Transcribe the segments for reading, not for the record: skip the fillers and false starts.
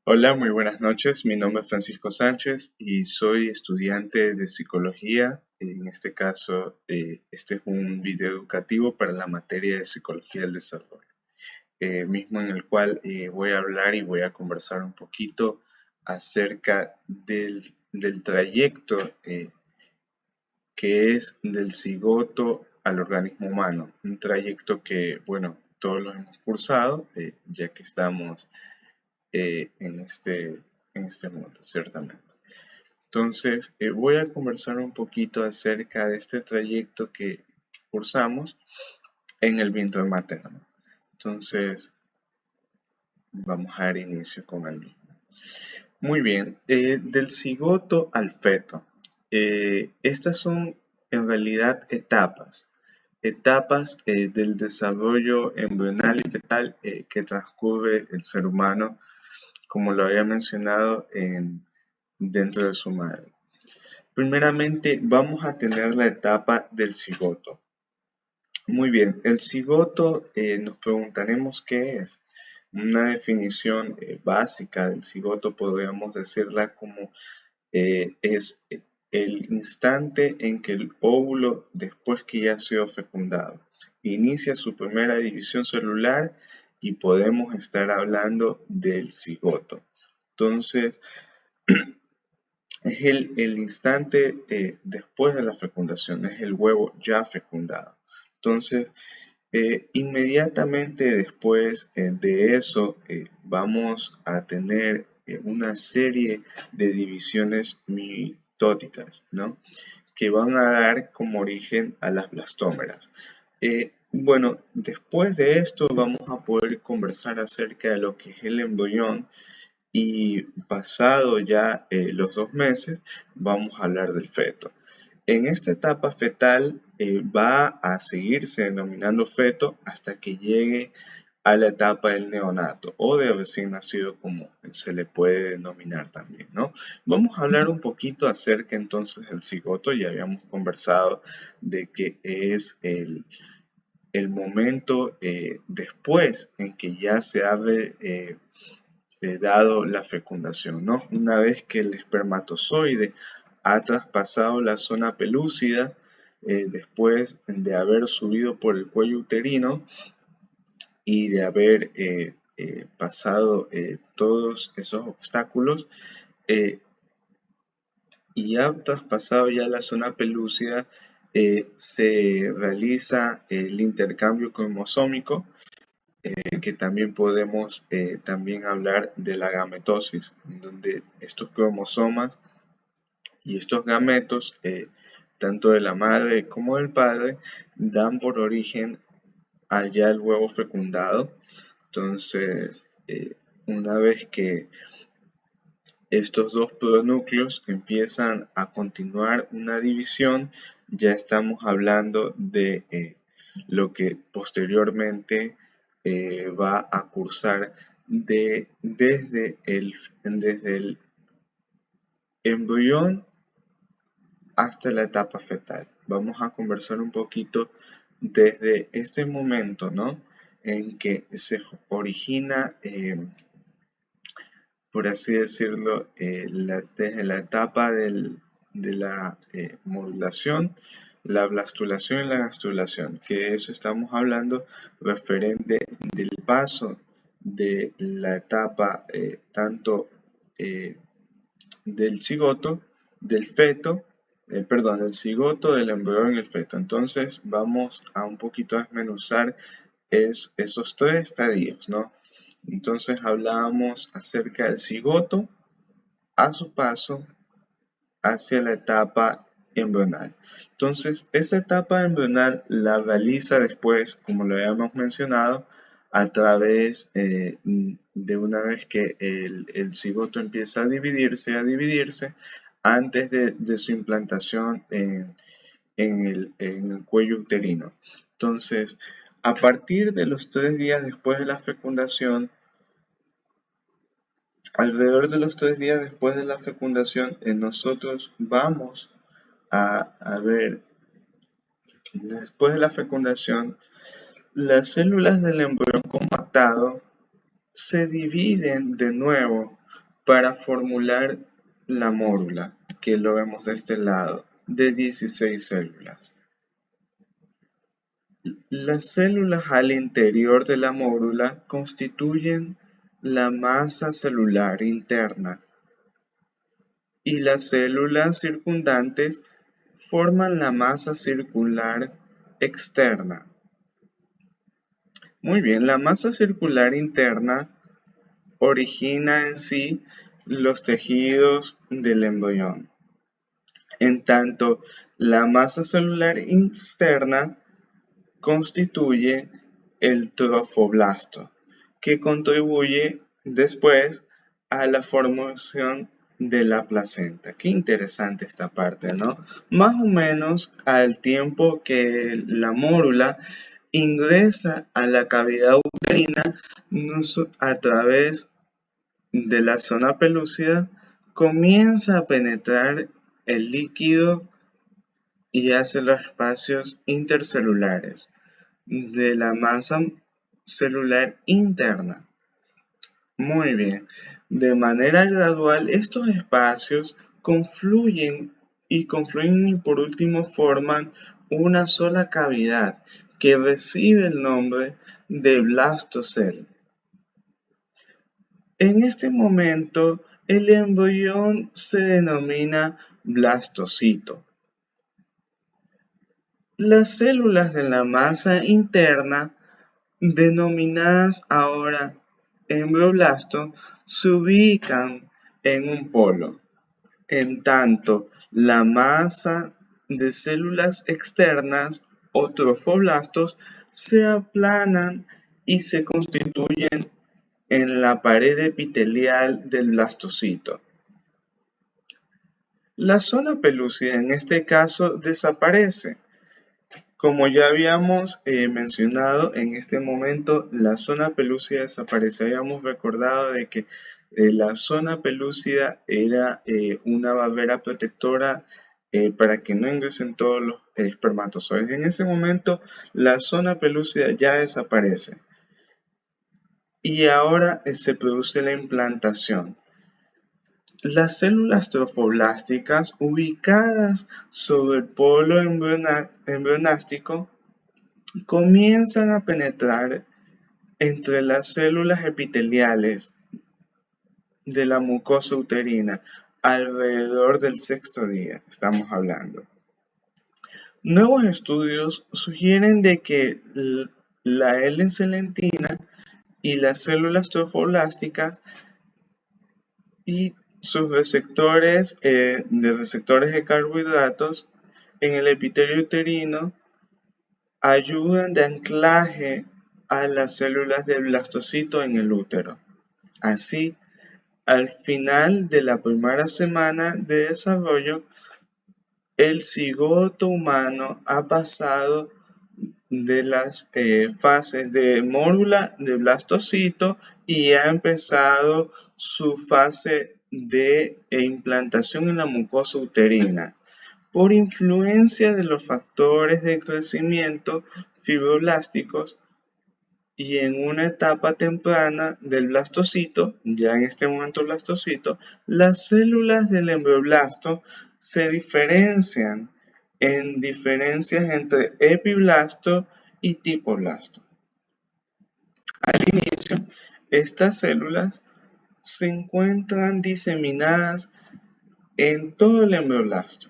Hola, muy buenas noches. Mi nombre es Francisco Sánchez y soy estudiante de psicología. En este caso, este es un video educativo para la materia de psicología del desarrollo, mismo en el cual voy a hablar y voy a conversar un poquito acerca del trayecto que es del cigoto al organismo humano. Un trayecto que, bueno, todos lo hemos cursado, ya que estamos eh, en este, en este mundo, ciertamente. Entonces, voy a conversar un poquito acerca de este trayecto que cursamos en el vientre materno. Entonces, vamos a dar inicio con el mismo. Muy bien, del cigoto al feto. Estas son en realidad etapas del desarrollo embrional y fetal que transcurre el ser humano, como lo había mencionado, dentro de su madre. Primeramente, vamos a tener la etapa del cigoto. Muy bien, el cigoto nos preguntaremos qué es. Una definición básica del cigoto podríamos decirla como es el instante en que el óvulo, después que ya ha sido fecundado, inicia su primera división celular y podemos estar hablando del cigoto. Entonces, es el instante después de la fecundación, es el huevo ya fecundado. Entonces, inmediatamente después de eso, vamos a tener una serie de divisiones mitóticas, ¿no? Que van a dar como origen a las blastómeras. Bueno, después de esto vamos a poder conversar acerca de lo que es el embrión y pasado ya los 2 meses, vamos a hablar del feto. En esta etapa fetal va a seguirse denominando feto hasta que llegue a la etapa del neonato o de recién nacido, como se le puede denominar también, ¿no? Vamos a hablar un poquito acerca entonces del cigoto. Ya habíamos conversado de que es el momento después en que ya se abre dado la fecundación, ¿no? Una vez que el espermatozoide ha traspasado la zona pelúcida, después de haber subido por el cuello uterino y de haber pasado todos esos obstáculos, eh, y ha traspasado ya la zona pelúcida, se realiza el intercambio cromosómico, que también podemos también hablar de la gametosis, donde estos cromosomas y estos gametos, tanto de la madre como del padre, dan por origen allá el huevo fecundado. Entonces, una vez que estos dos pronúcleos empiezan a continuar una división, ya estamos hablando de lo que posteriormente va a cursar desde el embrión hasta la etapa fetal. Vamos a conversar un poquito desde este momento, ¿no? En que se origina, por así decirlo, desde la etapa de la modulación, la blastulación y la gastrulación, que eso estamos hablando referente del paso de la etapa tanto eh, del cigoto, del feto, perdón, del cigoto, del embrión y el feto. Entonces vamos a un poquito desmenuzar esos tres estadios, ¿no? Entonces hablábamos acerca del cigoto a su paso hacia la etapa embrional. Entonces, esa etapa embrional la realiza después, como lo habíamos mencionado, a través de una vez que el cigoto empieza a dividirse antes de su implantación en el cuello uterino. Entonces, a partir de los 3 días después de la fecundación, alrededor de los 3 días después de la fecundación, nosotros vamos a ver, después de la fecundación, las células del embrión compactado se dividen de nuevo para formular la mórula, que lo vemos de este lado, de 16 células. Las células al interior de la mórula constituyen la masa celular interna y las células circundantes forman la masa circular externa. Muy bien, la masa circular interna origina en sí los tejidos del embrión. En tanto, la masa celular externa constituye el trofoblasto, que contribuye después a la formación de la placenta. Qué interesante esta parte, ¿no? Más o menos al tiempo que la mórula ingresa a la cavidad uterina a través de la zona pelúcida, comienza a penetrar el líquido y hace los espacios intercelulares de la masa celular interna. Muy bien. De manera gradual, estos espacios confluyen y por último forman una sola cavidad que recibe el nombre de blastocele. En este momento, el embrión se denomina blastocito. Las células de la masa interna, denominadas ahora embrioblasto, se ubican en un polo. En tanto, la masa de células externas o trofoblastos se aplanan y se constituyen en la pared epitelial del blastocito. La zona pelúcida en este caso desaparece. Como ya habíamos mencionado, en este momento la zona pelúcida desaparece. Habíamos recordado de que la zona pelúcida era una barrera protectora para que no ingresen todos los espermatozoides. En ese momento la zona pelúcida ya desaparece. Y ahora se produce la implantación. Las células trofoblásticas ubicadas sobre el polo embrionástico comienzan a penetrar entre las células epiteliales de la mucosa uterina alrededor del sexto día, estamos hablando. Nuevos estudios sugieren de que la L-celentina y las células trofoblásticas y sus receptores de carbohidratos en el epitelio uterino ayudan de anclaje a las células del blastocito en el útero. Así, al final de la primera semana de desarrollo, el cigoto humano ha pasado de las fases de mórula de blastocito y ha empezado su fase de implantación en la mucosa uterina. Por influencia de los factores de crecimiento fibroblásticos y en una etapa temprana del blastocito, ya en este momento blastocito, las células del embrioblasto se diferencian en diferencias entre epiblasto y tipoblasto. Al inicio, estas células se encuentran diseminadas en todo el embrioblasto,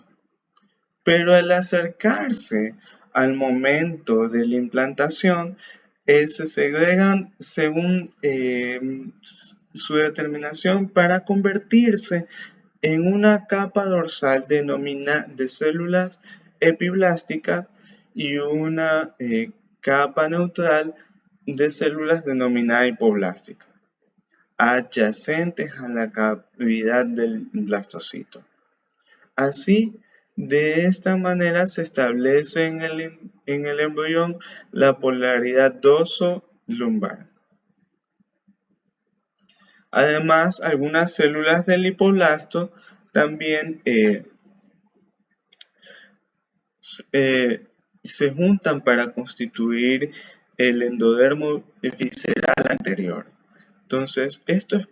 pero al acercarse al momento de la implantación, se segregan según su determinación para convertirse en una capa dorsal de células epiblásticas y una capa neutral de células denominada hipoblástica, adyacentes a la cavidad del blastocito. Así, de esta manera se establece en el embrión la polaridad dorso-lumbar. Además, algunas células del hipoblasto también se juntan para constituir el endodermo visceral anterior. Entonces, esto es